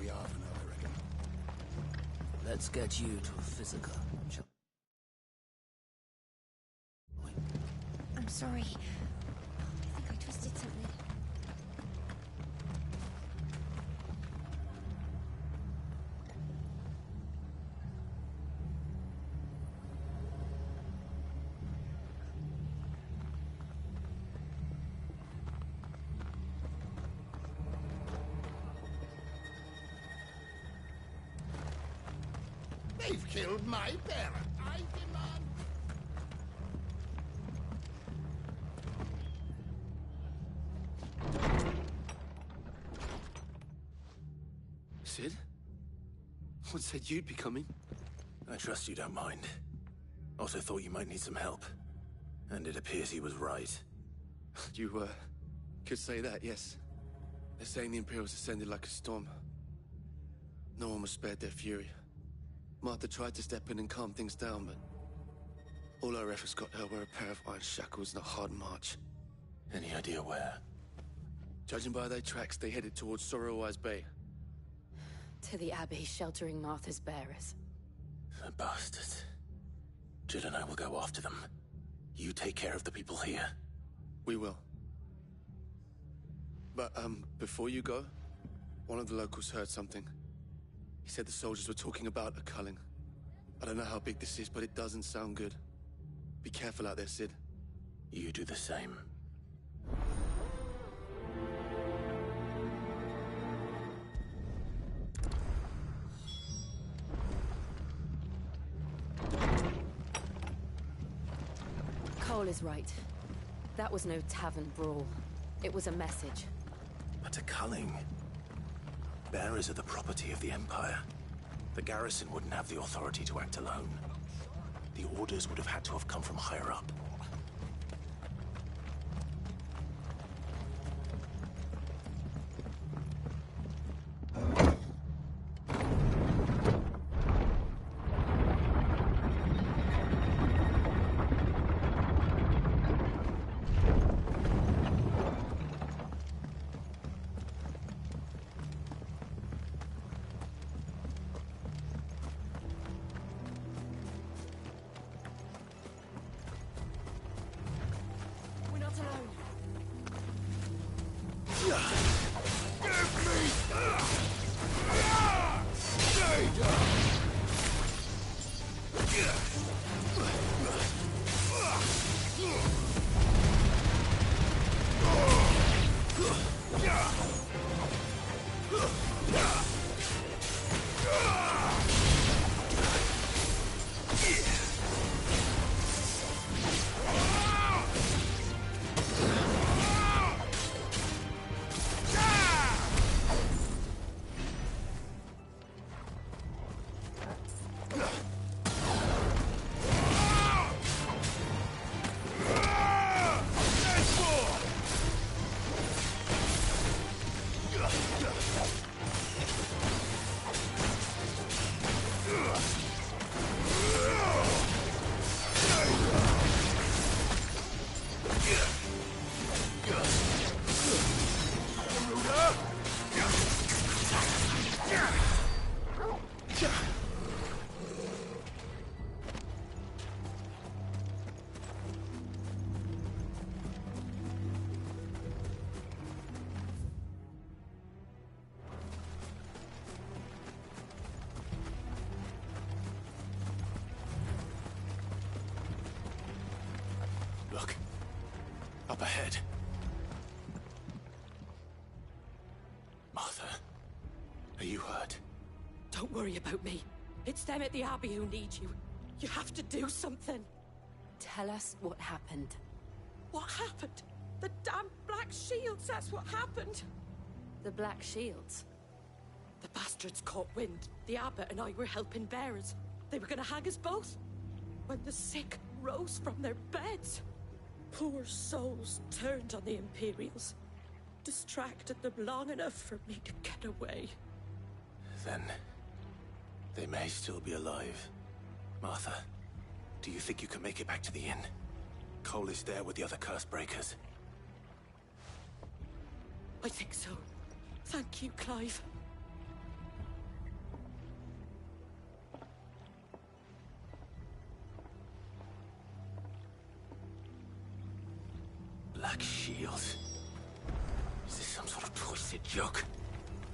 you half an hour, I reckon. Let's get you to a physical. I'm sorry. I think I twisted something. They've killed my parent. I demand... Sid? What said you'd be coming? I trust you don't mind. Also thought you might need some help. And it appears he was right. You, could say that, yes. They're saying the Imperials ascended like a storm. No one was spared their fury. Martha tried to step in and calm things down, but all our efforts got her were a pair of iron shackles and a hard march. Any idea where? Judging by their tracks, they headed towards Sorrowwise Bay. To the Abbey, sheltering Martha's bearers. The bastards. Jill and I will go after them. You take care of the people here. We will. But, before you go, one of the locals heard something. He said the soldiers were talking about a culling. I don't know how big this is, but it doesn't sound good. Be careful out there, Sid. You do the same. Cole is right. That was no tavern brawl. It was a message. But a culling. Bearers are the property of the Empire. The garrison wouldn't have the authority to act alone. The orders would have had to have come from higher up. Look. Up ahead. Martha, are you hurt? Don't worry about me. It's them at the Abbey who need you. You have to do something. Tell us what happened. What happened? The damn Black Shields, that's what happened. The Black Shields? The bastards caught wind. The abbot and I were helping bearers. They were gonna hang us both. When the sick rose from their beds, poor souls turned on the Imperials. Distracted them long enough for me to get away. Then they may still be alive. Martha, do you think you can make it back to the inn? Cole is there with the other curse breakers. I think so. Thank you, Clive. Black shields. Is this some sort of twisted joke?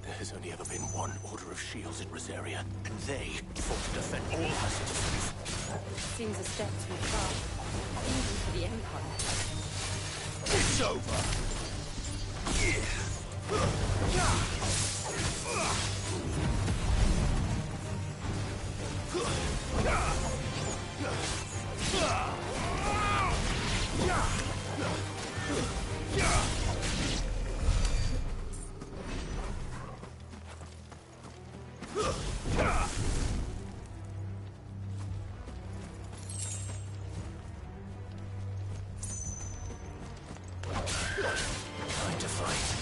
There has only ever been one Order of Shields in Rosaria, and they fought to defend all her citizens. Seems a step too far, even for the Empire. It's over! Time to fight.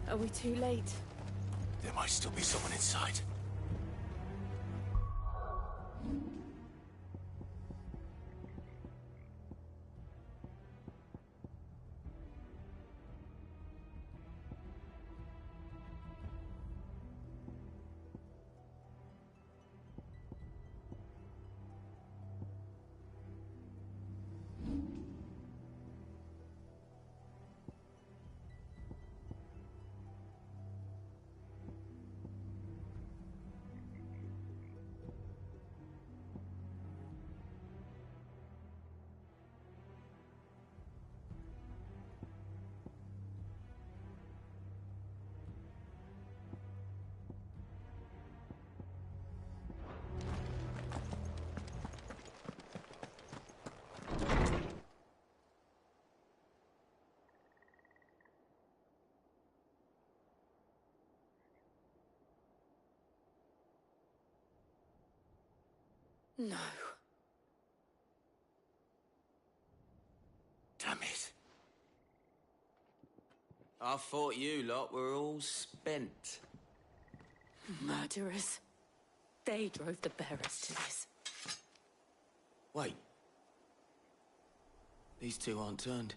Are we too late? There might still be someone inside. No. Damn it. I thought you lot were all spent. Murderers. They drove the bearers to this. Wait. These two aren't turned.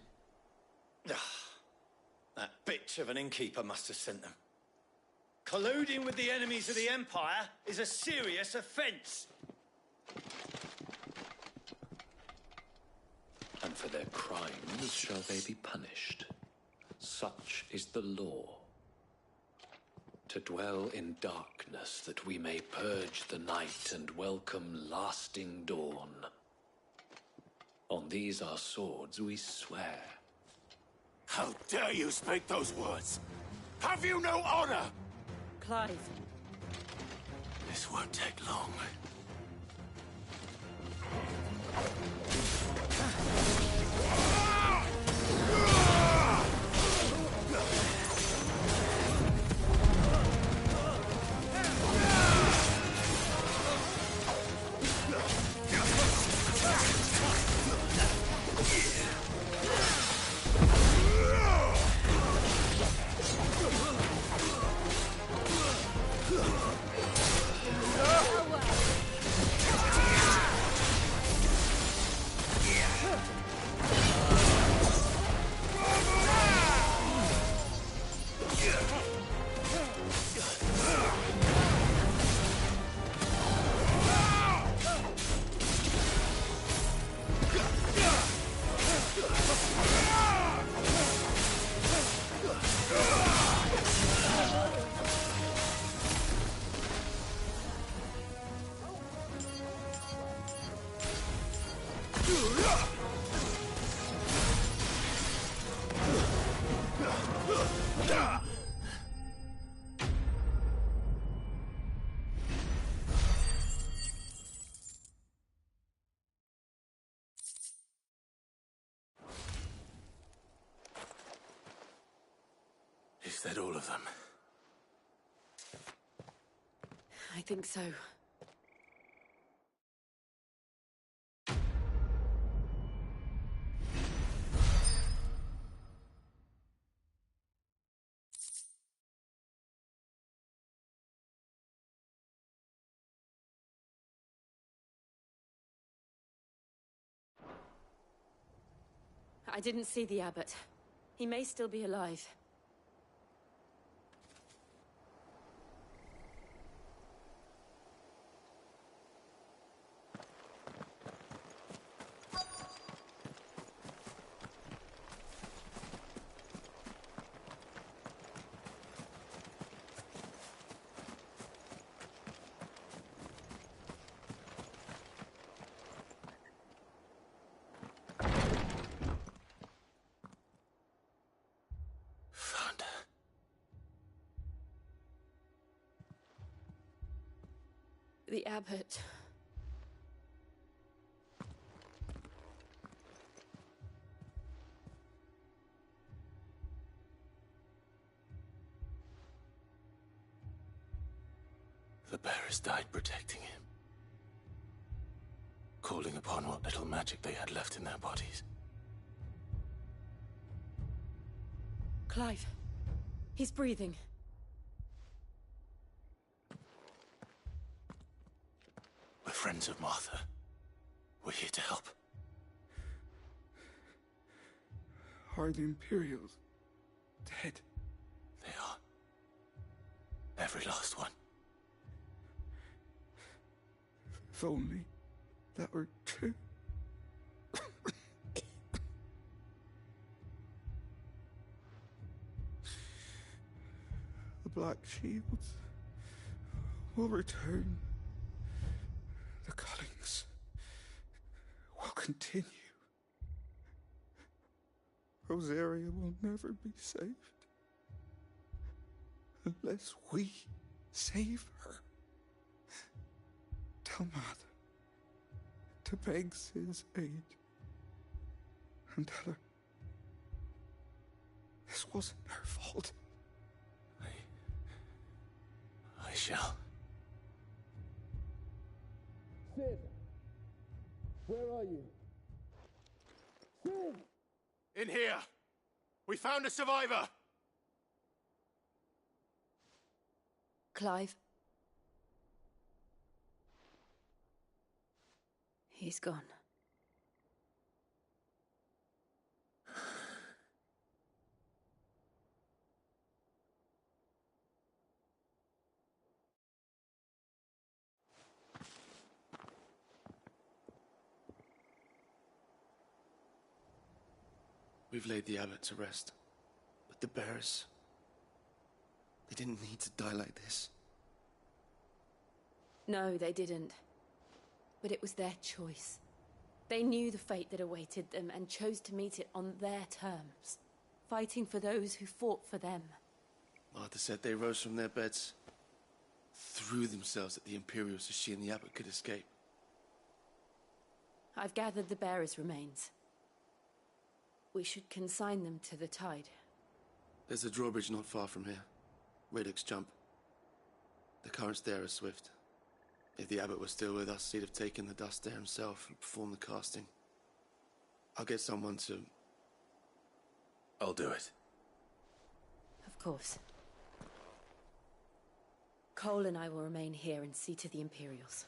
That bitch of an innkeeper must have sent them. Colluding with the enemies of the Empire is a serious offence. And for their crimes shall they be punished. Such is the law. To dwell in darkness that we may purge the night and welcome lasting dawn. On these our swords we swear. How dare you speak those words? Have you no honor? Clive. This won't take long. Is that all of them? I think so. I didn't see the abbot. He may still be alive. Found her. The abbot. The bearers died protecting him. Calling upon what little magic they had left in their bodies. Clive. He's breathing. We're friends of Martha. We're here to help. Are the Imperials dead? They are. Every last one. If only that were true. The Black Shields will return. The cullings will continue. Rosaria will never be saved unless we save her. Tell Mother to beg Sid's aid and tell her this wasn't her fault. I shall. Sid! Where are you? Sid! In here! We found a survivor! Clive. He's gone. We've laid the abbot to rest. But the bearers... they didn't need to die like this. No, they didn't. But it was their choice. They knew the fate that awaited them and chose to meet it on their terms, fighting for those who fought for them. Martha said they rose from their beds, threw themselves at the Imperials so she and the abbot could escape. I've gathered the bearers' remains. We should consign them to the tide. There's a drawbridge not far from here. Radix jump. The currents there are swift. If the abbot was still with us, he'd have taken the dust there himself and performed the casting. I'll get someone to... I'll do it. Of course. Cole and I will remain here and see to the Imperials.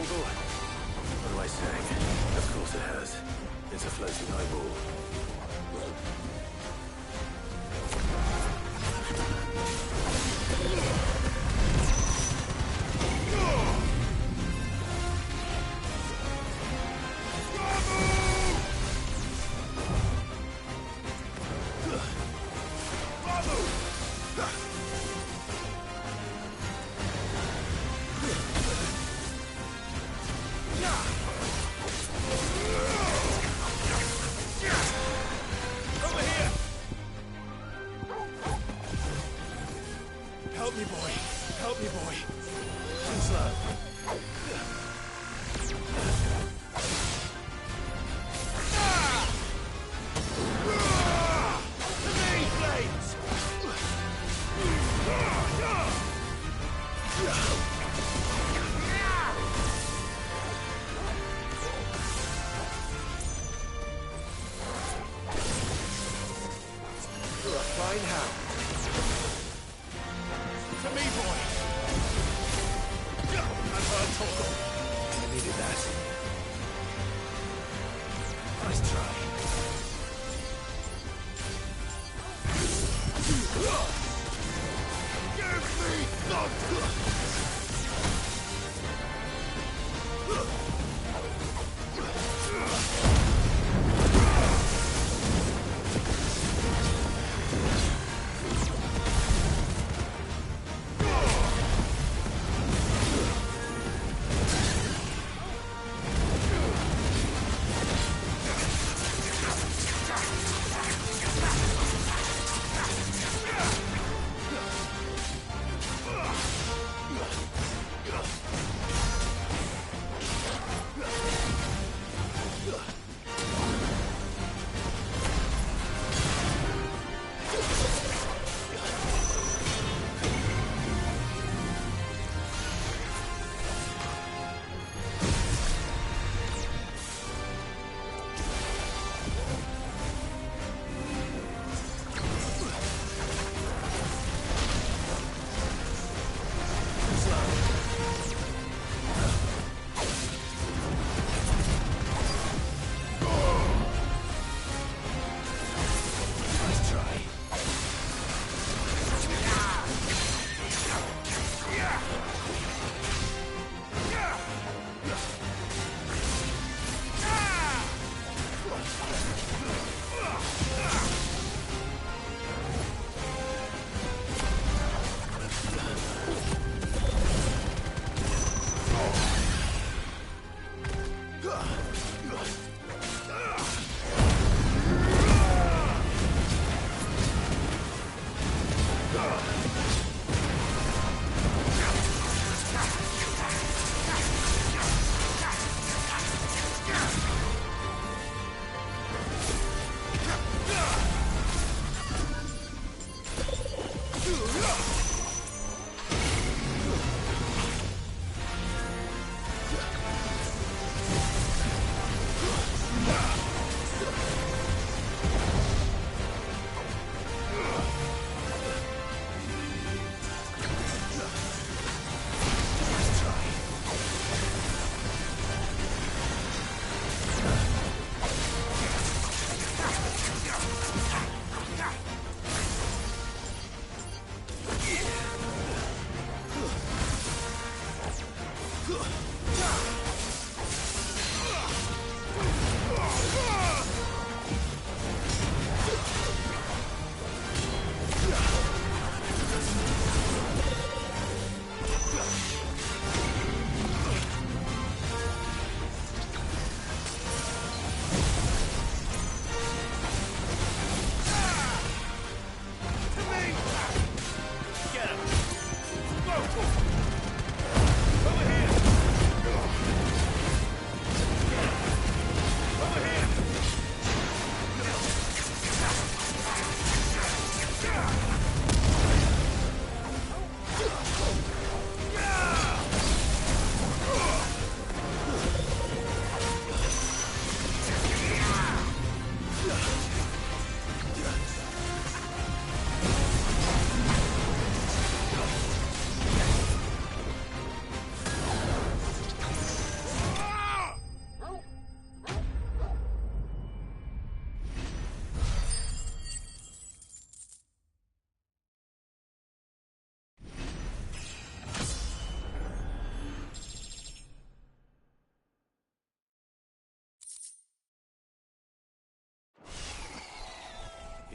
Torgal? What do I say? Of course it has. It's a floating eyeball. Help me, boy. Help me, boy. Slow. Fine how? To me, boy. I've heard Torgal. I needed that. Nice try. Give me the...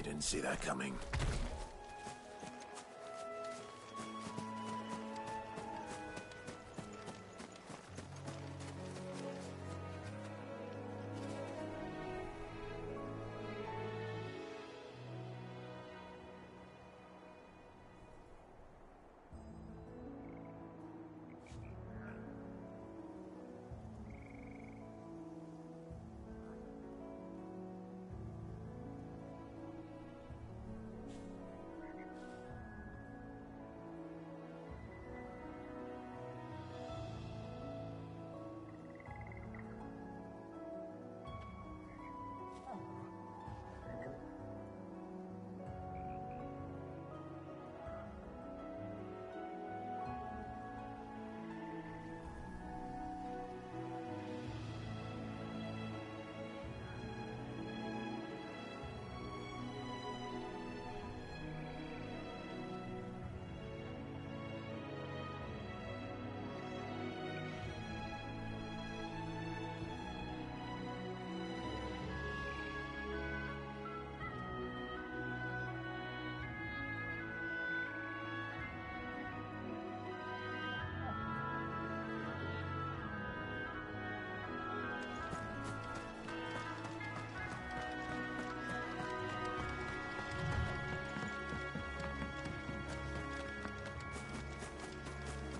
didn't see that coming.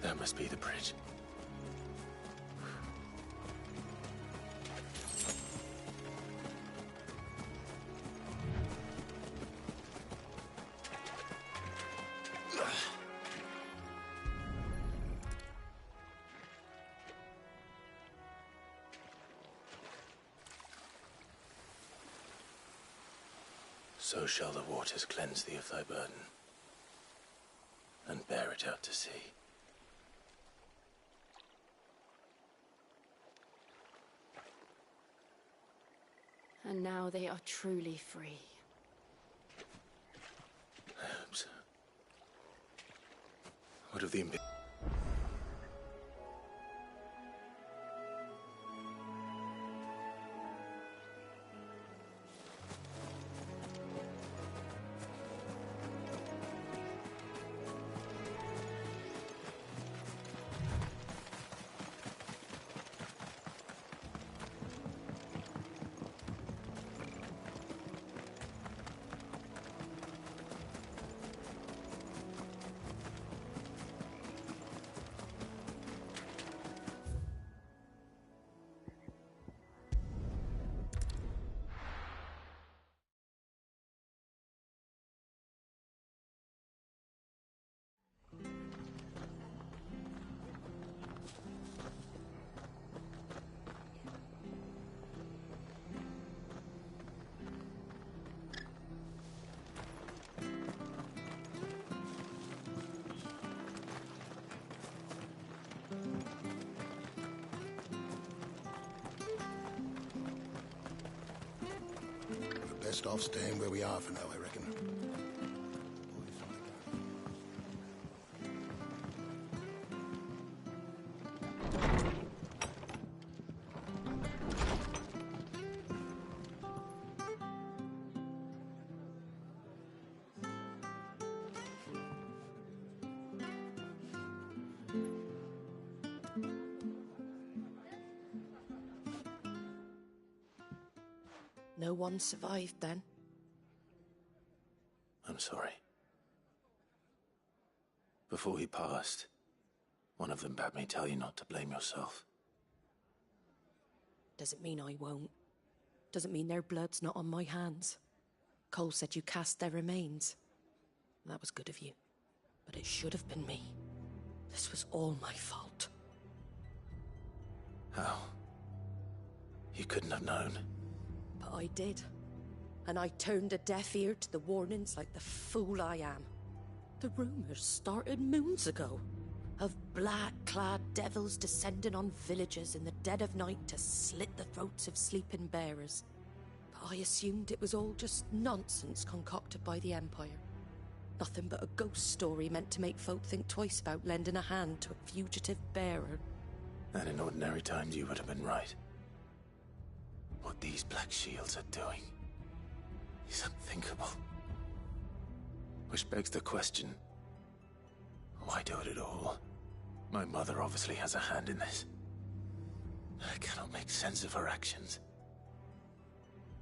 That must be the bridge. So shall the waters cleanse thee of thy burden, and bear it out to sea. And now they are truly free. I hope so. What of the Best off staying where we are for now, I reckon. No one survived then? I'm sorry. Before he passed, one of them bade me tell you not to blame yourself. Doesn't mean I won't. Doesn't mean their blood's not on my hands. Cole said you cast their remains. That was good of you. But it should have been me. This was all my fault. How? You couldn't have known. But I did. And I turned a deaf ear to the warnings like the fool I am. The rumours started moons ago. Of black-clad devils descending on villages in the dead of night to slit the throats of sleeping bearers. But I assumed it was all just nonsense concocted by the Empire. Nothing but a ghost story meant to make folk think twice about lending a hand to a fugitive bearer. And in ordinary times you would have been right. What these Black Shields are doing is unthinkable. Which begs the question, why do it at all? My mother obviously has a hand in this. I cannot make sense of her actions.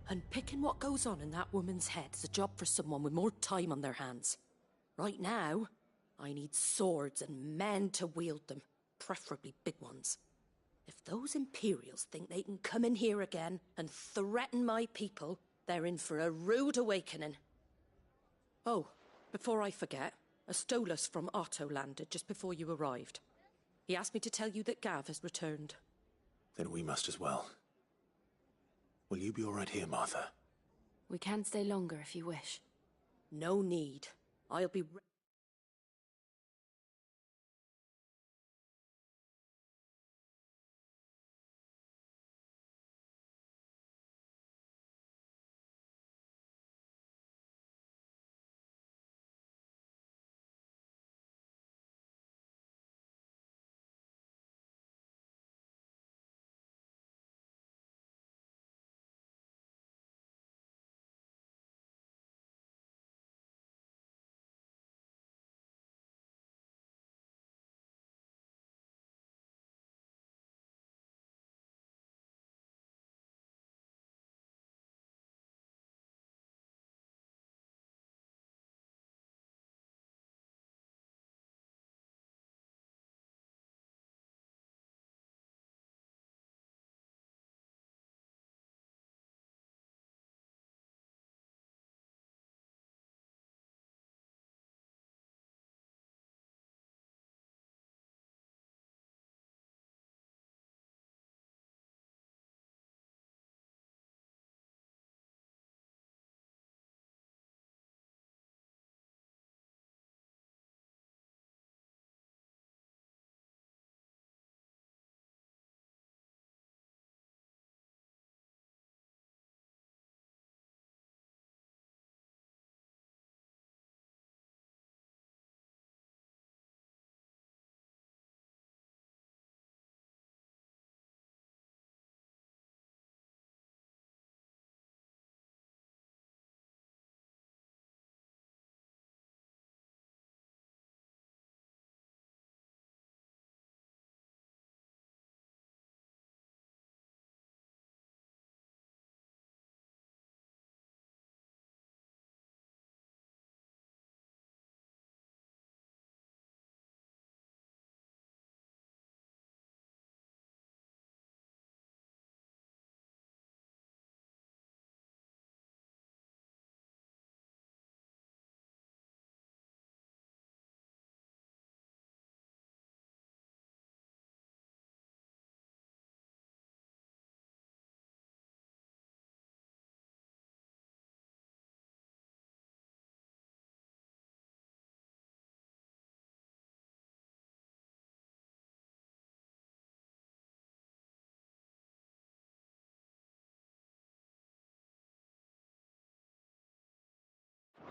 Unpicking what goes on in that woman's head is a job for someone with more time on their hands. Right now, I need swords and men to wield them, preferably big ones. If those Imperials think they can come in here again and threaten my people, they're in for a rude awakening. Oh, before I forget, a Stolas from Otto landed just before you arrived. He asked me to tell you that Gav has returned. Then we must as well. Will you be all right here, Martha? We can stay longer if you wish. No need. I'll be...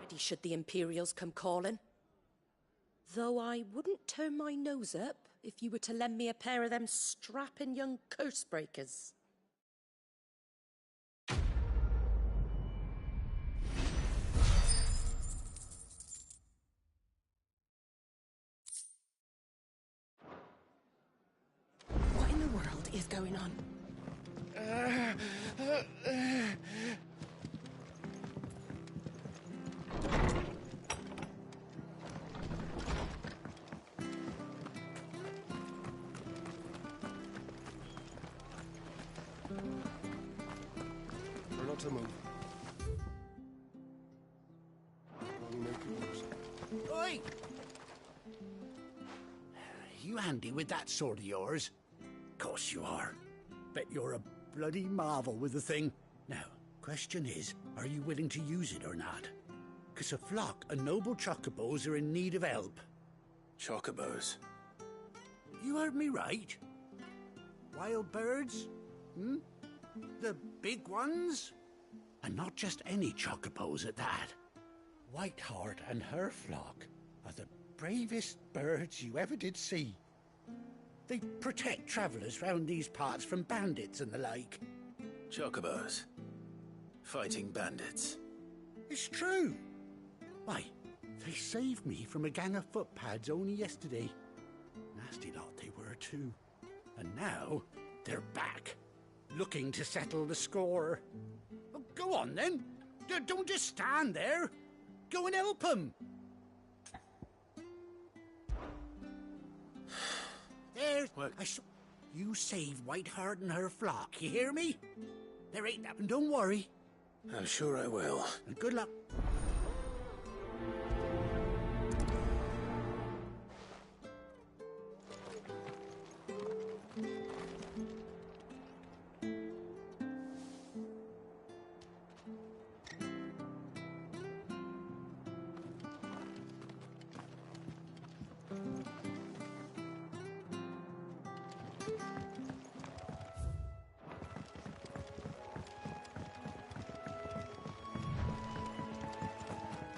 Ready should the Imperials come calling. Though I wouldn't turn my nose up if you were to lend me a pair of them strapping young curse breakers. What in the world is going on? We're not to move. Only make it worse. Oi! You handy with that sword of yours? Course you are. Bet you're a bloody marvel with the thing. Now, question is, are you willing to use it or not? 'Cause a flock of noble chocobos are in need of help. Chocobos? You heard me right. Wild birds? Hmm? The big ones? And not just any chocobos at that. Whiteheart and her flock are the bravest birds you ever did see. They protect travellers round these parts from bandits and the like. Chocobos. Fighting bandits. It's true. Why, They saved me from a gang of footpads only yesterday. Nasty lot they were, too. And now, they're back, looking to settle the score. Well, go on, then. Don't just stand there. Go and help them. There's... You saved Whiteheart and her flock, you hear me? There ain't that, and don't worry. I'm sure I will. And good luck.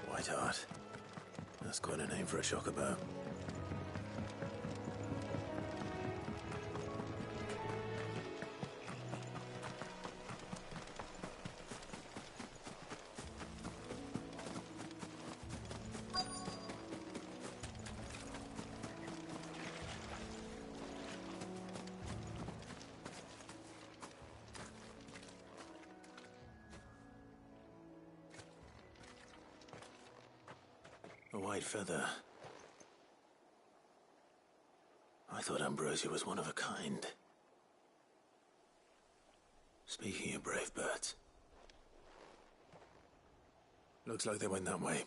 Whiteheart. That's quite a name for a chocobo. A white feather. I thought Ambrosia was one of a kind. Speaking of brave birds, looks like they went that way.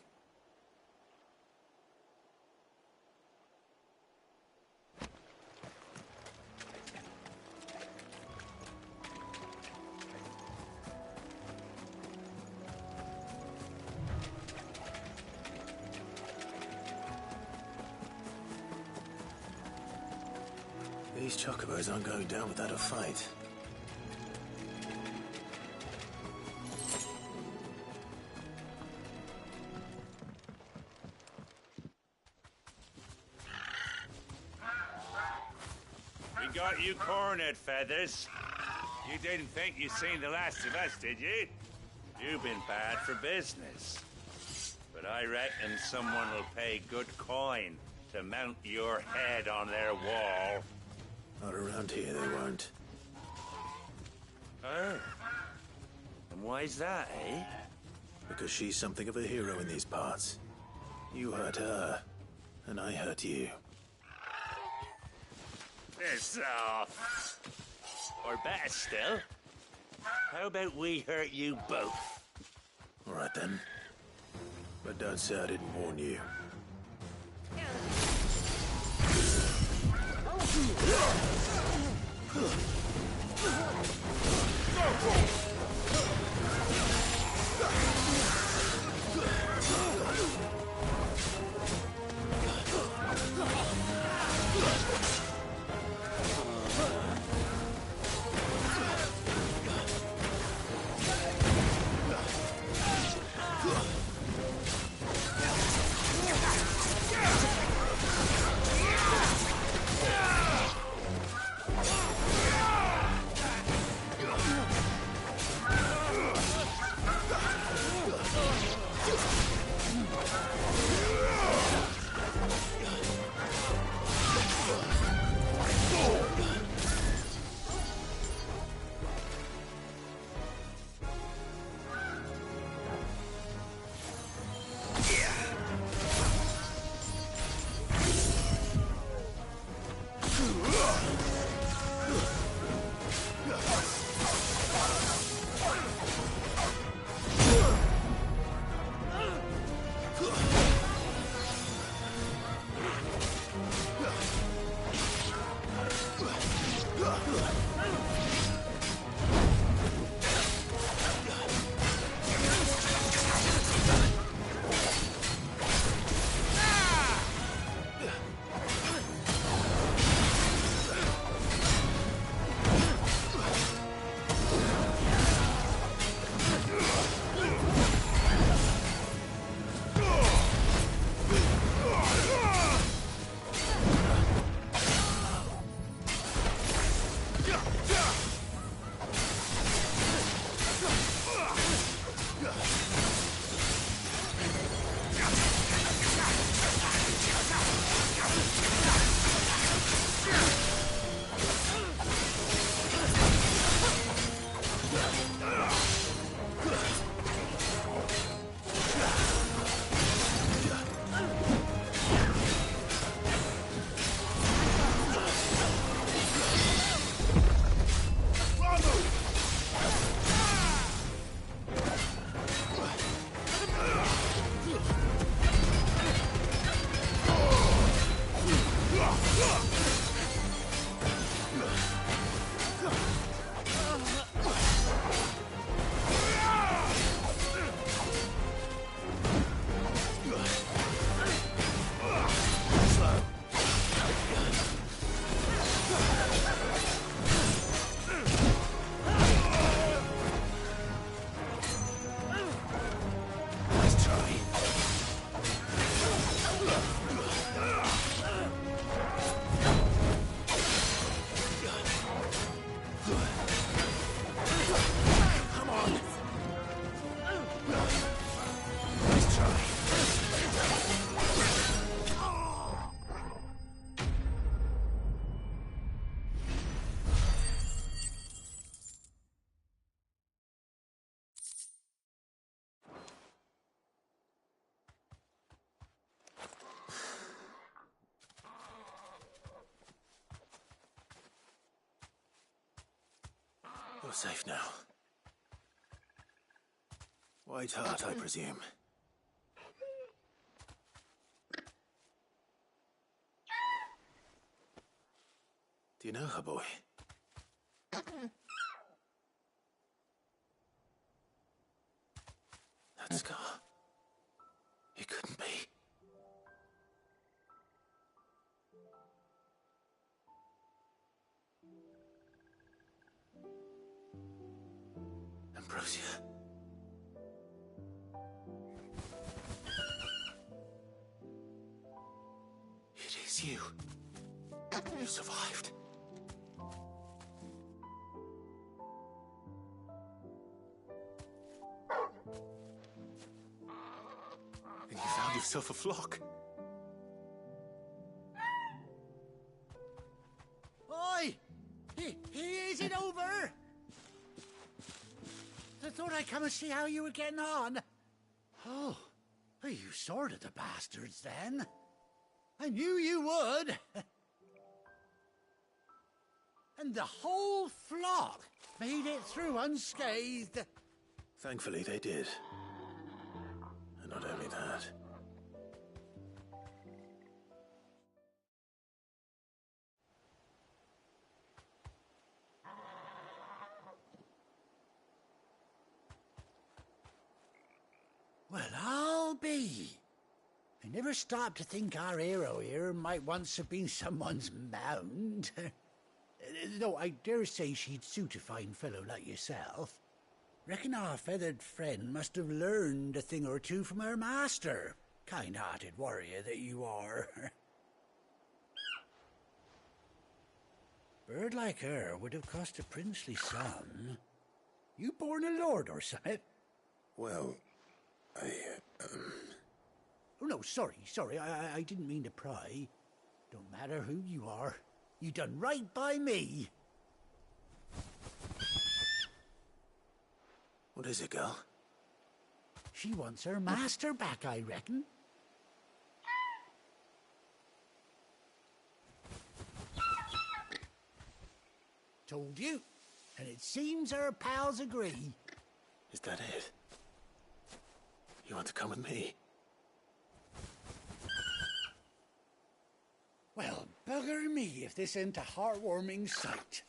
These chocobos aren't going down without a fight. We got you cornered, Feathers. You didn't think you'd seen the last of us, did you? You've been bad for business. But I reckon someone will pay good coin to mount your head on their wall. Not around here, they won't. Oh. And why's that, eh? Because she's something of a hero in these parts. You hurt her, and I hurt you. Piss off. Or better still, how about we hurt you both? All right, then. But don't say I didn't warn you. You're safe now. White Hart, I presume. Do you know her, boy? That scar. It couldn't be. Ambrosia. It is you. You survived. And you found yourself a flock. Oi! Is it over? I thought I'd come and see how you were getting on. Oh, you sorted the bastards then. I knew you would. And the whole flock made it through unscathed. Thankfully, they did. And not only that. Well, I'll be. I never stopped to think our hero here might once have been someone's mount. Though I dare say she'd suit a fine fellow like yourself. Reckon our feathered friend must have learned a thing or two from her master. Kind-hearted warrior that you are. Bird like her would have cost a princely sum. You born a lord or something? Well, Oh, no, sorry. I didn't mean to pry. Don't matter who you are. You done right by me. What is it, girl? She wants her master back, I reckon. Told you. And it seems her pals agree. Is that it? You want to come with me? Well, bugger me if this ain't a heartwarming sight.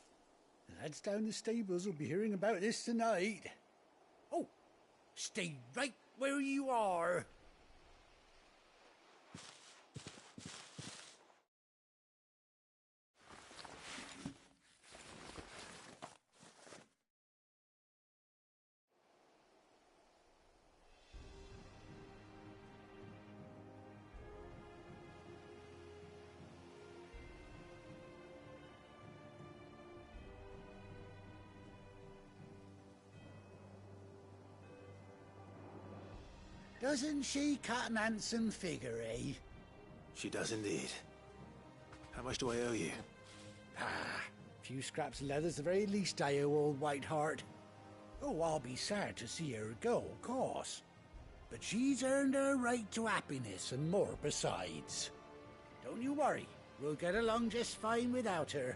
The lads down the stables will be hearing about this tonight. Oh, stay right where you are. Doesn't she cut an handsome figure, eh? She does indeed. How much do I owe you? A few scraps of leather's the very least I owe old White Hart. Oh, I'll be sad to see her go, of course. But she's earned her right to happiness and more besides. Don't you worry, we'll get along just fine without her.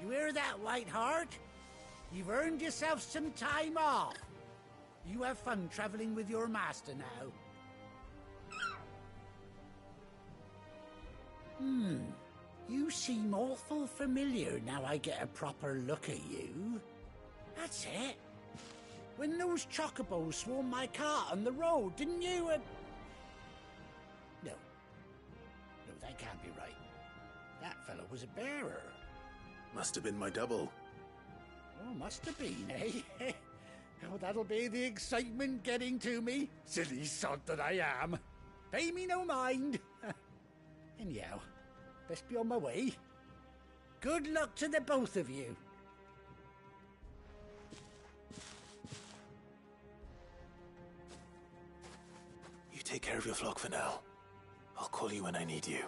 You hear that, White Hart? You've earned yourself some time off. You have fun traveling with your master now. You seem awful familiar now I get a proper look at you. That's it. When those chocobos swarmed my cart on the road, didn't you? No, that can't be right. That fellow was a bearer. Must have been my double. Oh, must have been, eh? Oh, that'll be the excitement getting to me. Silly sod that I am. Pay me no mind. Anyhow, best be on my way. Good luck to the both of you. You take care of your flock for now. I'll call you when I need you.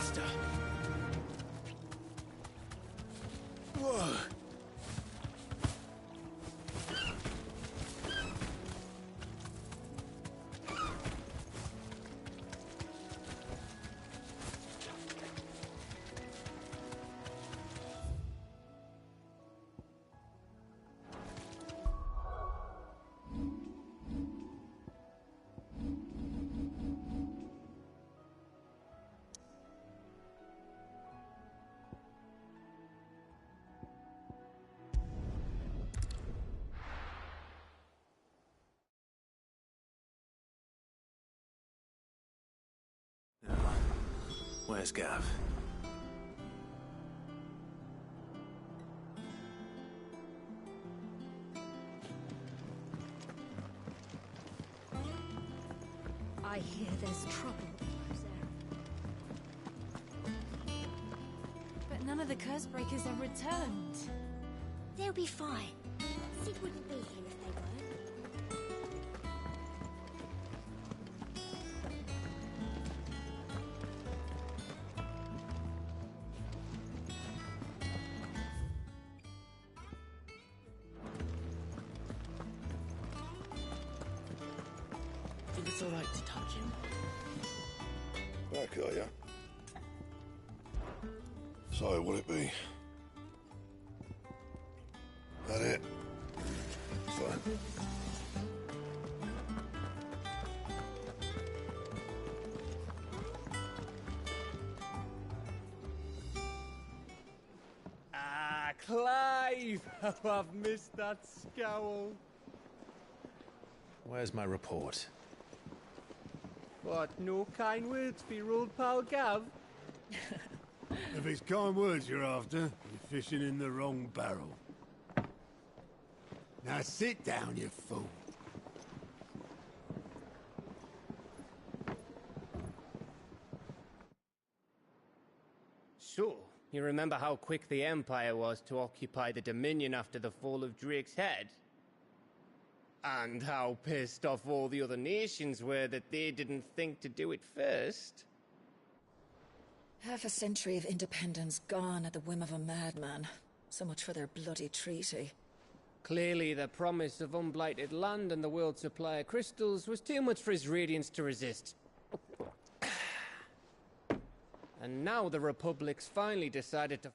faster! Whoa! Where's Gav? I hear there's trouble. But none of the curse breakers have returned. They'll be fine. Sid wouldn't be here if they weren't. Think it's alright to touch him? Back, are ya? So, will it be? That it? Fine. Ah, Clive! How I've missed that scowl. Where's my report? What, no kind words for your old pal Gav? If it's kind words you're after, you're fishing in the wrong barrel. Now sit down, you fool. So, you remember how quick the Empire was to occupy the Dominion after the fall of Drake's head? And how pissed off all the other nations were that they didn't think to do it first? Half a century of independence gone at the whim of a madman. So much for their bloody treaty. Clearly, the promise of unblighted land and the world's supply of crystals was too much for his radiance to resist. And now the Republic's finally decided to...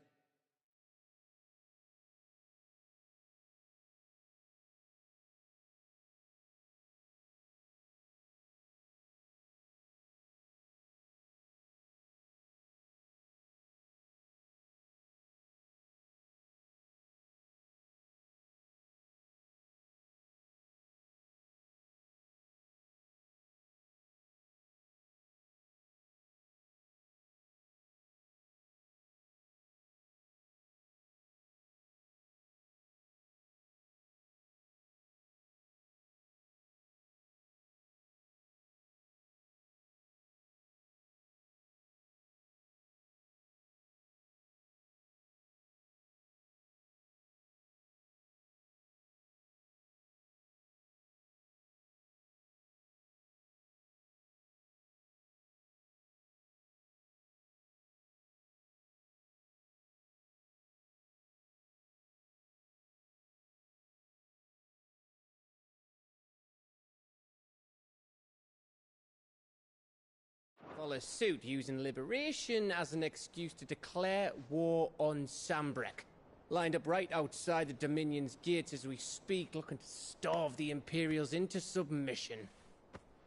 follow suit using liberation as an excuse to declare war on Sambrek. Lined up right outside the Dominion's gates as we speak, looking to starve the Imperials into submission.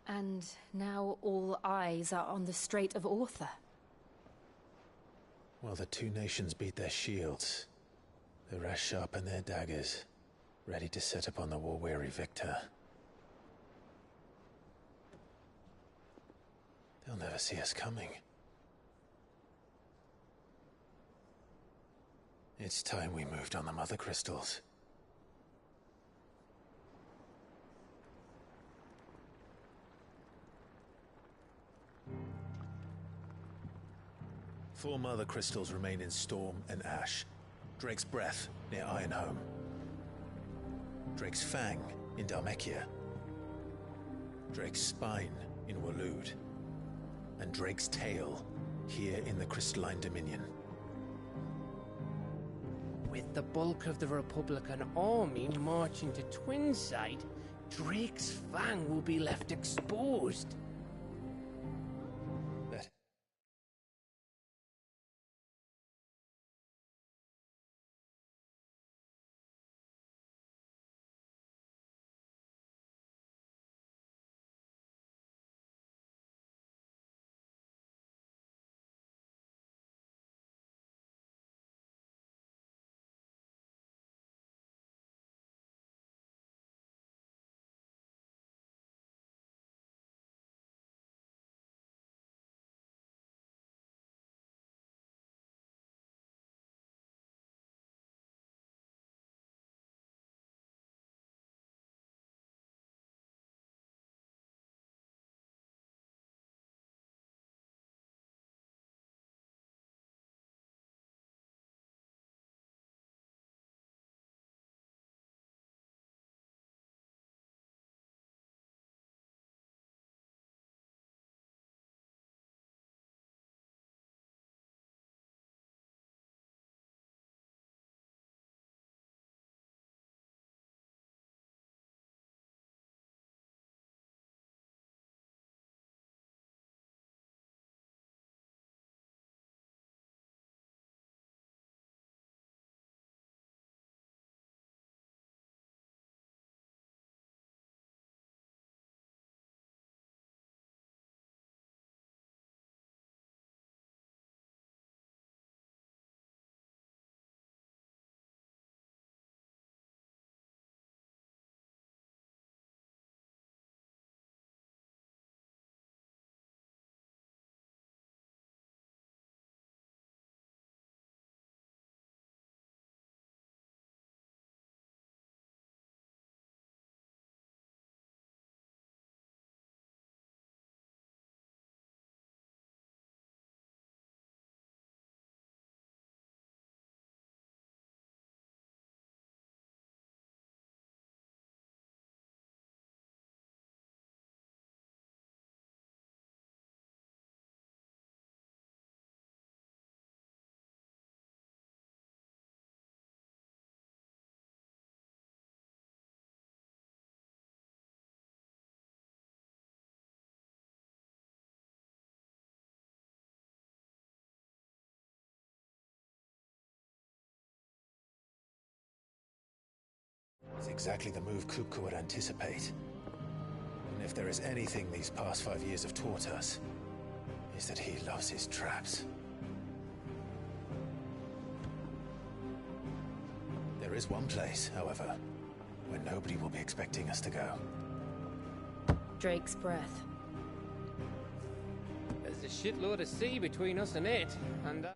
And now all eyes are on the Strait of Author. Well, the two nations beat their shields. The rest sharpen their daggers, ready to set upon the war-weary victor. They'll never see us coming. It's time we moved on the Mother Crystals. Four Mother Crystals remain in Storm and Ash. Drake's Breath near Ironhome. Drake's Fang in Dhalmekia. Drake's Spine in Waloed. And Drake's Tail here in the Crystalline Dominion. With the bulk of the Republican army marching to Twinside, Drake's Fang will be left exposed. That is exactly the move Kupka would anticipate. And if there is anything these past 5 years have taught us, is that he loves his traps. There is one place, however, where nobody will be expecting us to go. Drake's breath. There's a shitload of sea between us and it, and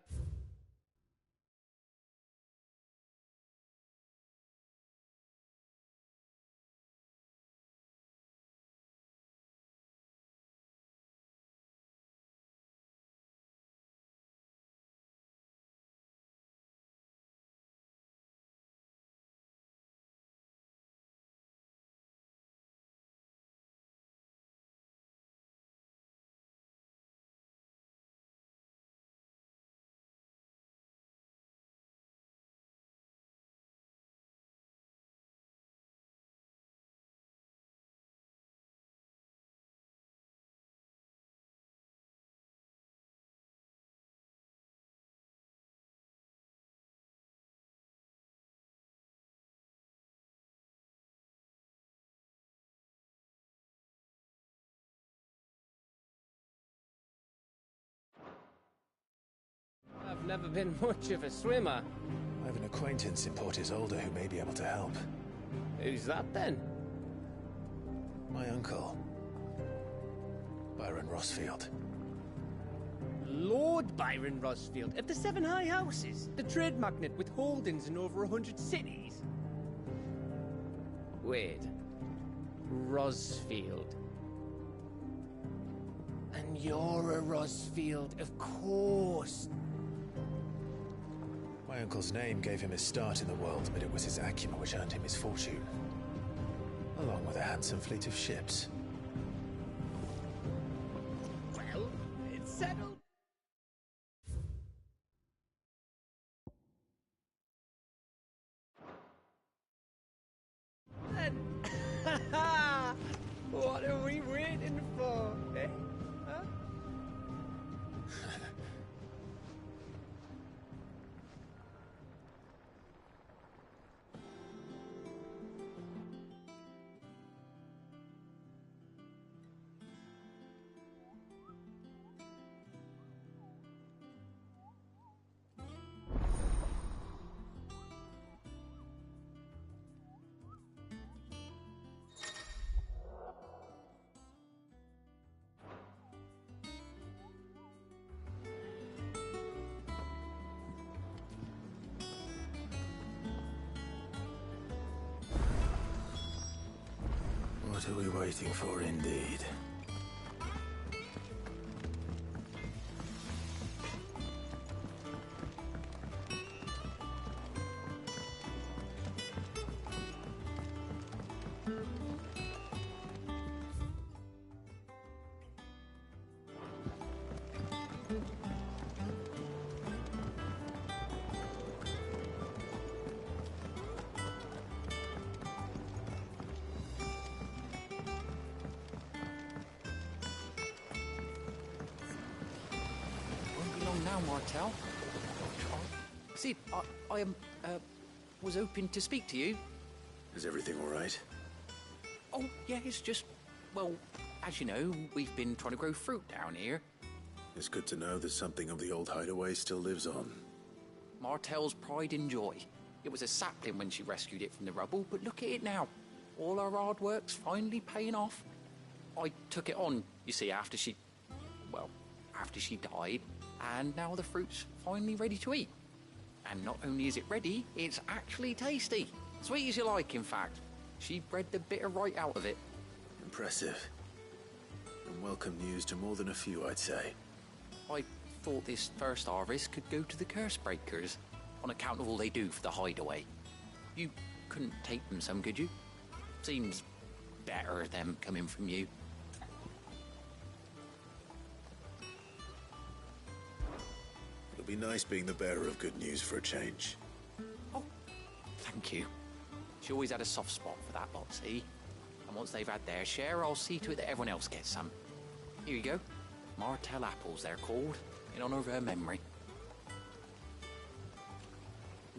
I've never been much of a swimmer. I have an acquaintance in Port Isolde who may be able to help. Who's that then? My uncle, Byron Rossfield. Lord Byron Rossfield of the Seven High Houses, the trade magnate with holdings in over 100 cities. Wait, Rossfield. And you're a Rossfield, of course. My uncle's name gave him his start in the world, but it was his acumen which earned him his fortune, along with a handsome fleet of ships. Well, it's settled. What are we waiting for, indeed? Now, Martel. Sid, I was hoping to speak to you. Is everything all right? Oh, yeah, it's just, well, as you know, we've been trying to grow fruit down here. It's good to know that something of the old hideaway still lives on. Martel's pride and joy. It was a sapling when she rescued it from the rubble, but look at it now. All our hard work's finally paying off. I took it on, you see, after she died. And now the fruit's finally ready to eat. And not only is it ready, it's actually tasty. Sweet as you like, in fact. She bred the bitter right out of it. Impressive. And welcome news to more than a few, I'd say. I thought this first harvest could go to the curse breakers, on account of all they do for the hideaway. You couldn't take them some, could you? Seems better them coming from you. It'll be nice being the bearer of good news for a change. Oh, thank you. She always had a soft spot for that lot, see? And once they've had their share, I'll see to it that everyone else gets some. Here you go. Martel apples, they're called, in honor of her memory.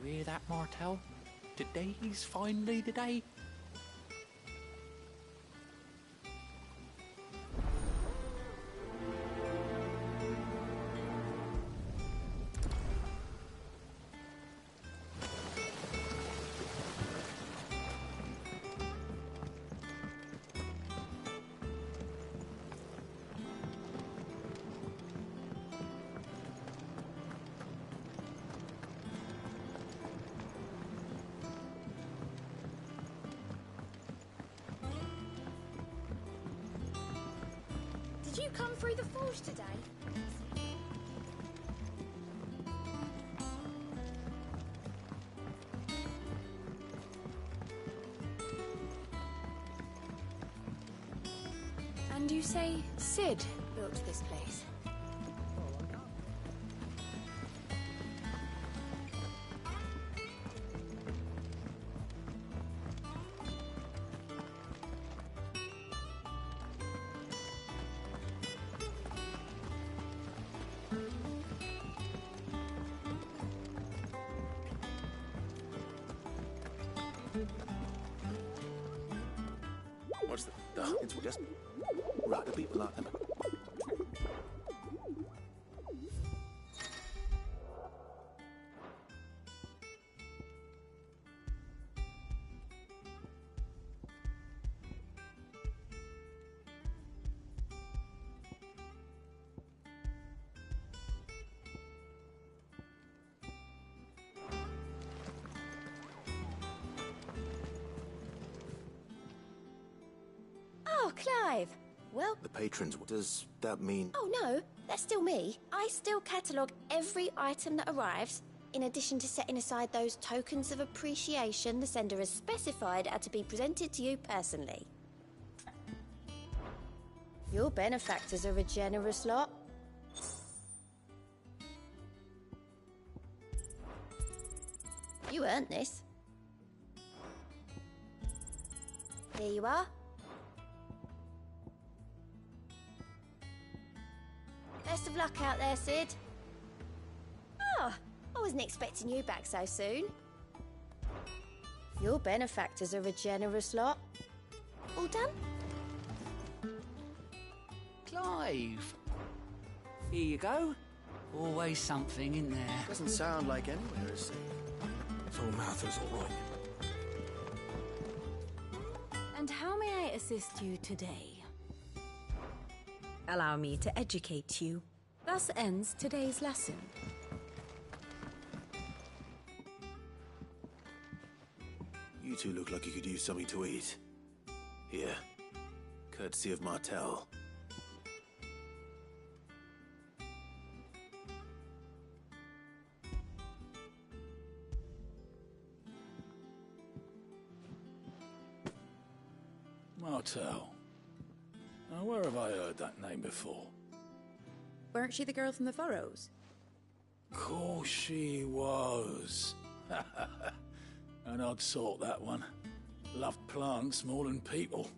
You hear that, Martel? Today's finally the day. Did you come through the forge today? And you say Sid built this place? What's the... It's just... Right, the people like them. Oh, Clive. Well... The patrons, does that mean... Oh, no. That's still me. I still catalogue every item that arrives, in addition to setting aside those tokens of appreciation the sender has specified are to be presented to you personally. Your benefactors are a generous lot. You earned this. Here you are. Best of luck out there, Sid. Oh, I wasn't expecting you back so soon. Your benefactors are a generous lot. All done? Clive. Here you go. Always something in there. Doesn't sound like anywhere is safe. So Martha's all right. And how may I assist you today? Allow me to educate you. Thus ends today's lesson. You two look like you could use something to eat. Here, Courtesy of Martel. Martel. Now, where have I heard that name before? Weren't she the girl from the Furrows? Course she was. An odd sort, that one. Loved plants more than people.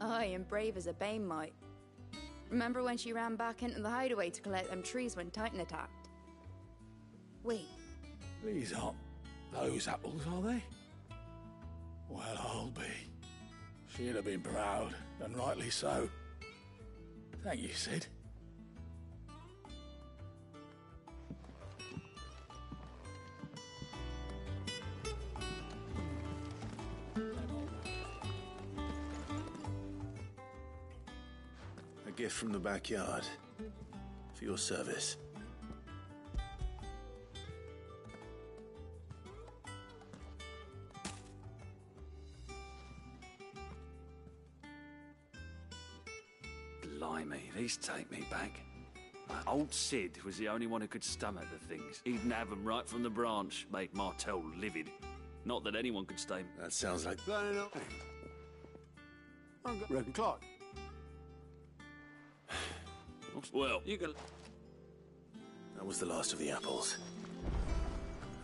Aye, and brave as a bane might. Remember when she ran back into the hideaway to collect them trees when Titan attacked? Wait. These aren't those apples, are they? Well, I'll be. She'd have been proud, and rightly so. Thank you, Sid. A gift from the backyard. For your service. Blimey, these take me back. Old Sid was the only one who could stomach the things. He'd have them right from the branch, made Martel livid. Not that anyone could stay. That sounds like... Reckon Clark. Well, you can... That was the last of the apples.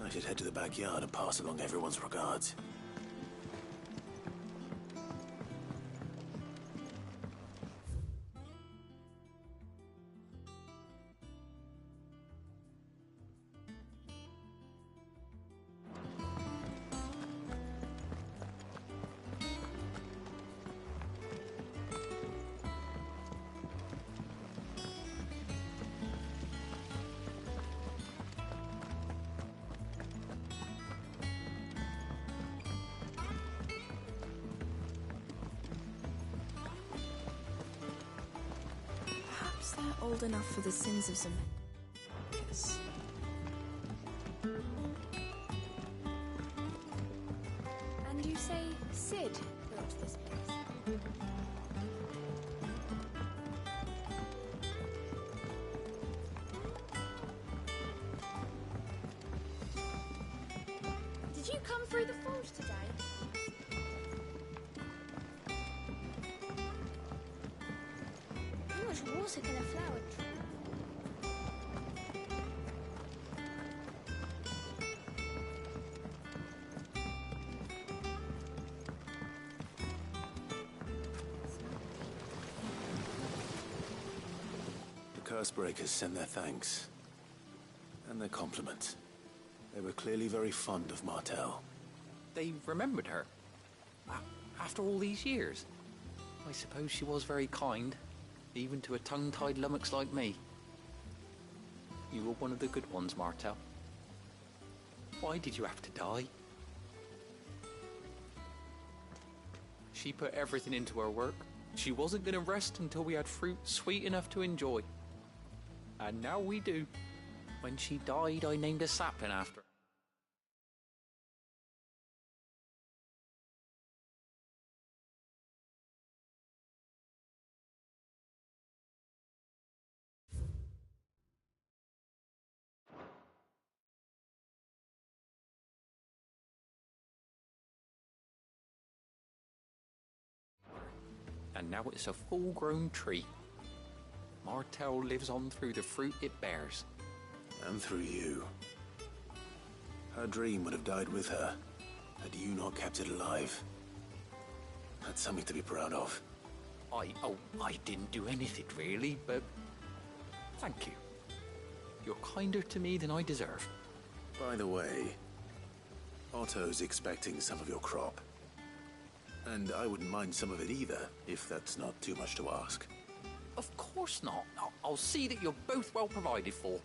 I should head to the backyard and pass along everyone's regards. Perhaps they're old enough for the sins of some... Yes. And you say Sid built this place? Did you come through the forge today? How much water can a flower drink? The Cursebreakers send their thanks. And their compliments. They were clearly very fond of Martel. They remembered her. After all these years. I suppose she was very kind, even to a tongue-tied lummox like me. You were one of the good ones, Martel. Why did you have to die? She put everything into her work. She wasn't going to rest until we had fruit sweet enough to enjoy. And now we do. When she died, I named a sapling after her. And now it's a full-grown tree. Martel lives on through the fruit it bears. And through you. Her dream would have died with her, had you not kept it alive. That's something to be proud of. I didn't do anything really, but thank you. You're kinder to me than I deserve. By the way, Otto's expecting some of your crop. And I wouldn't mind some of it either, if that's not too much to ask. Of course not. I'll see that you're both well provided for.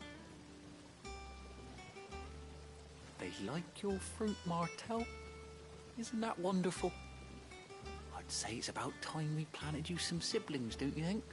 They like your fruit, Martel. Isn't that wonderful? I'd say it's about time we planted you some siblings, don't you think?